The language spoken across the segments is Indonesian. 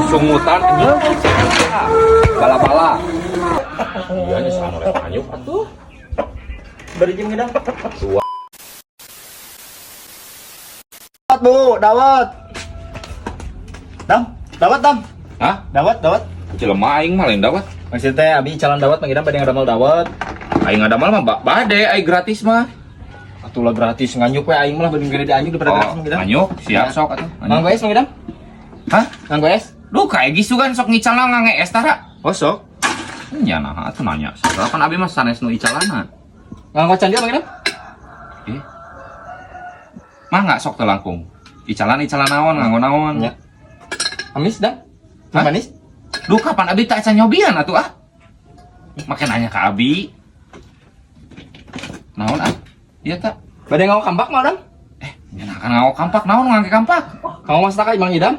sungutan ini bala-bala. Iya nya sana oleh anyuk atuh. Beri jam ngedang. Tua. Dawat bu, dawat. Dawat dam. Hah? Dawat. Jelema aing mah lain dawat. Maksudnya abi calon dawat mangidam pada ngadamel dawat. Aing ngadamal mah bade aing gratis mah. Atulah gratis nganyuk we aing mah lebih gede di anyuk daripada gratis mangidam. Anyuk, siap sok atuh. Nganggo es mangidam? Hah? Nganggo es? Duh kayak gitu kan sok ngicalna ngangees tara. Oh sok. Nya nah atuh nanya. Soalnya kan abi mah sanes nu icalana. Nganggo candil mangidam? Mah nggak sok teu langkung. Icalan naon nganggo naon. Ya. Amis dah? Hah? Manis? Duh kapan abi tak can nyobian atuh ah. Make nanya ka abi. Naon ah? Iya tak. Bade nganggo kampak mah dam? Nya kan nganggo kampak naon ngangge kampak. Kamu mas takai mangidam?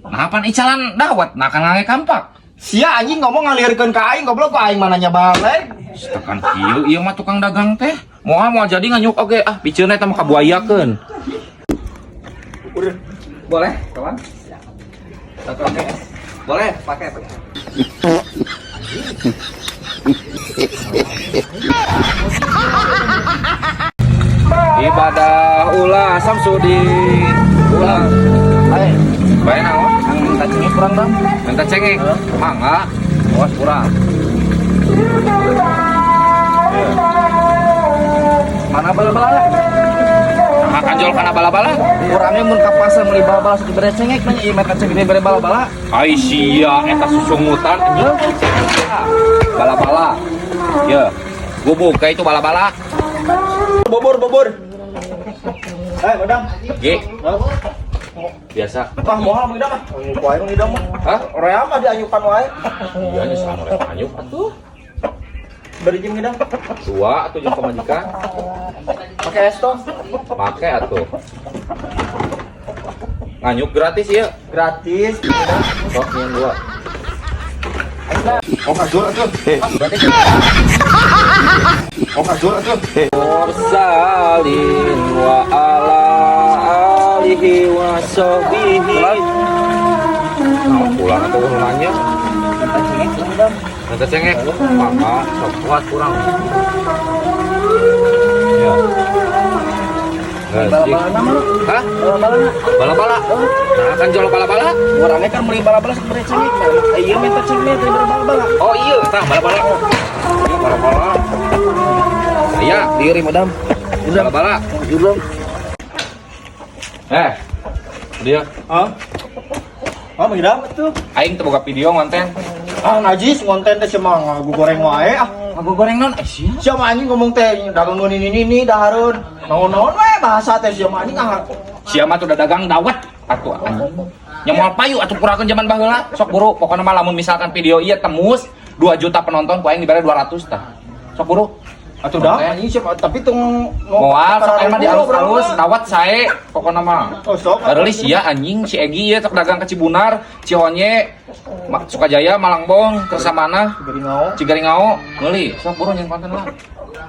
Nah pan icalan dawat nah kan ngangge kampak. Sia anjing ngomong ngalirkeun ka aing goblok ku aing mananya balik. Tekan kieu ieu mah tukang dagang teh. Moal jadi nganyuk oge ah piceun eta mah kabuayakeun. Boleh, kawan? Oke. Boleh, pakai. Ibadah ulah Samsudin. Ulah. Hai, Bae naon? minta cengek kurang dong. Minta cengeng. Mangga. Awas kurang. Mana bala-bala? Makan jol kana bala-bala. Kurangnya mun ka pasar meuli bala-bala satu bere cengek nya ieu mah cengek bere bala-bala. Ai sia eta susungutan ini. Bala-bala. Ya. Gubuk kayak itu bala-bala. Bobor. Madam. Ge. Biasa. Wah, moal mangidam mah. Poe mangidam mah. Hah? Rea mah dianyukan wae. Iya nya sana oleh anyuk atuh. Beri jam ngidam. Tua atuh jeung pamajikan. Pakai es toh. Make atuh. Nganyuk gratis ya. Gratis. Sok yang dua. Oh, kajur atuh. Mursalin wa ala alihi wa sahbihi. Nah, pulang atau nanya? Minta cengek mangidam. Minta cengek. Maka sok kuat kurang. Ya. Bala-bala nama lu. Hah? Bala-bala na. Bala-bala. Nah, kan jual bala-bala. Orangnya kan meuli bala-bala satu bere cengek. Iya minta cengek dari bala-bala. Oh iya, tah bala-bala. Iya bala-bala. Iya, diri madam. Bala-bala. Belum. Dia Ah. Ah, mangidam atuh. aing teu boga video ngonten. Ah, najis ngonten teh cuma ngagu goreng wae ah. Aku goreng non sia. Siapa anjing ngomong teh dagang ini dahareun. Naon-naon we bahasa teh siapa anjing ah. Sia mah tuh udah dagang dawet atuh anjing. Nya moal payu atuh kurakeun zaman baheula. Sok buru, pokona mah lamun misalkan video ieu tembus 2 juta penonton ku aing dibere 200 tah. Sok buru. Atuh dah anjing siapa tapi tung Moal sok aing mah dialus-alus dawet sae pokona mah. Oh, sok. Barulis sia anjing si Egi ieu tek dagang ke Cibunar, Cihonye, Sukajaya, Malangbong, Kersamana, Cigaringao, meuli. Sok buru nyen konten lah.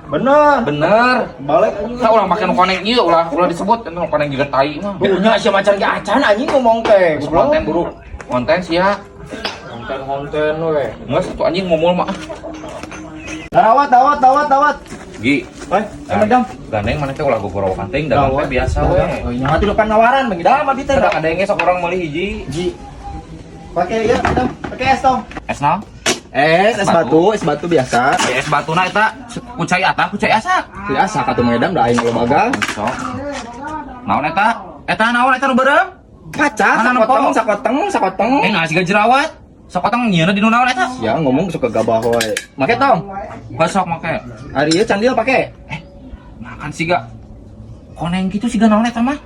Bener. Balik anjing. Sa ulang make nu koneng ieu ulah disebut nu koneng juga tai mah. Punya sia macan ge acan anjing ngomong teh. Konten buru. Konten sia. Konten we. Geus atuh anjing ngomul mah. Dawat. Gi. Hai, madam. Gandeng mana teh ulah gogorowokan teh dagang teh biasa we. Oh, nya atuh kan nawaran mangidam abi teh. Kada kadenge sok urang meuli hiji. Ji. Pakai ya, madam. Pakai es tong. Es naon? Es batu biasa. Es batuna eta kucai asa. Biasa katu mangidam da aing lobaga. Sok. Naon eta? Eta naon eta nu beureum? Kaca, Mana sakoteng. Nggak sih jerawat. Sokotong nyieuna di nu naon eta? Ya ngomong suka gabah we. Make tong. Besok make. Ari ieu candil pake. Makan siga. Koneng kitu siga naon eta mah?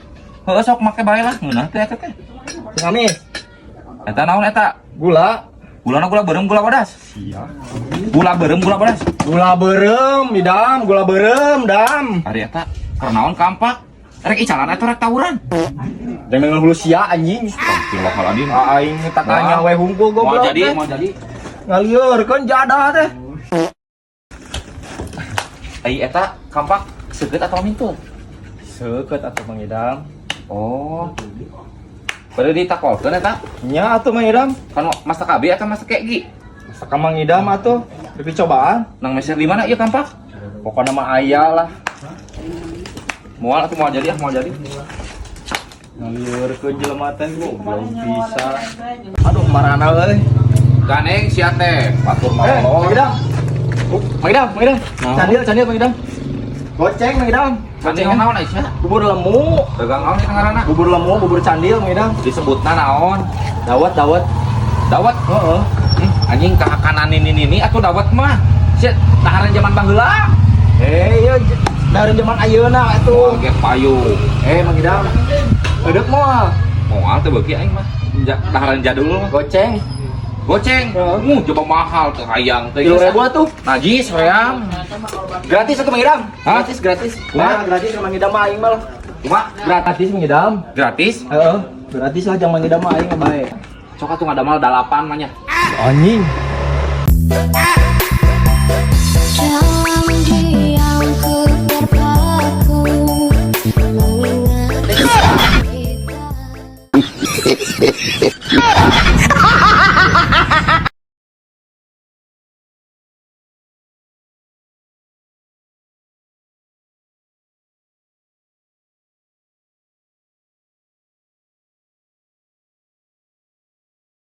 Heuh sok make bae lah ngeunah teh eta teh. Ngamis. Eta naon eta? Gula. Gulana gula beureum gula bodas. Iya. Gula beureum gula bodas. Gula beureum di dam, gula beureum dam. Ari eta keur naon kampak? Rek icalan eta rek tawuran. Dengan hulu sia anjing. Astagfirullahaladzim. Aing tatanya we hungkul Mau goblok. jadi. Ngaliurkeun jadah teh. Ai eta kampak seukeut atau mintul? Seukeut atuh mangidam. Oh. Pada ditakolkeun eta. Nya atuh Mang Idam. Kan masak KB atau masak kegi? Masakan Mang Idam atuh. Tapi cobaan. Nang meser di mana ieu kampak? Pokoknya mah aya lah. Moal atau moal jadi moal jadi. Ngalieur ke jelema teh belum bisa. Aduh marana euy. Ganeng sia teh, batur Mang maulon. Idam. Mang Idam. Naon? Candil Mang Idam. Goceng Mang Idam. Ganeng naon Aisyah? Bubur lemu. Dagang naon kita ngaranna? Bubur lemu, bubur candil Mang Idam. Disebutna naon? Dawet. Dawet. Heeh. Anjing kahakanan ini atuh dawet mah. Sia tahanan zaman baheula. Iya, dari zaman ayeuna atuh. Moal ge payu. Mang Idam. Eudeup moal. Moal teh beuki aing mah. Tahanan jadul mah. Goceng. Goceng. Coba mahal teh hayang teh. 3.000 atuh. Najis hoyang. Gratis atuh Mang Idam. Hah? Gratis. Kumaha? Nah, gratis Mang Idam mah aing mah. Cuma Gratis Mang Idam. gratis. Heeh. Gratis lah jeung Mang Idam mah aing mah bae. Sok atuh ngadamal 8 mah nya. Anjing.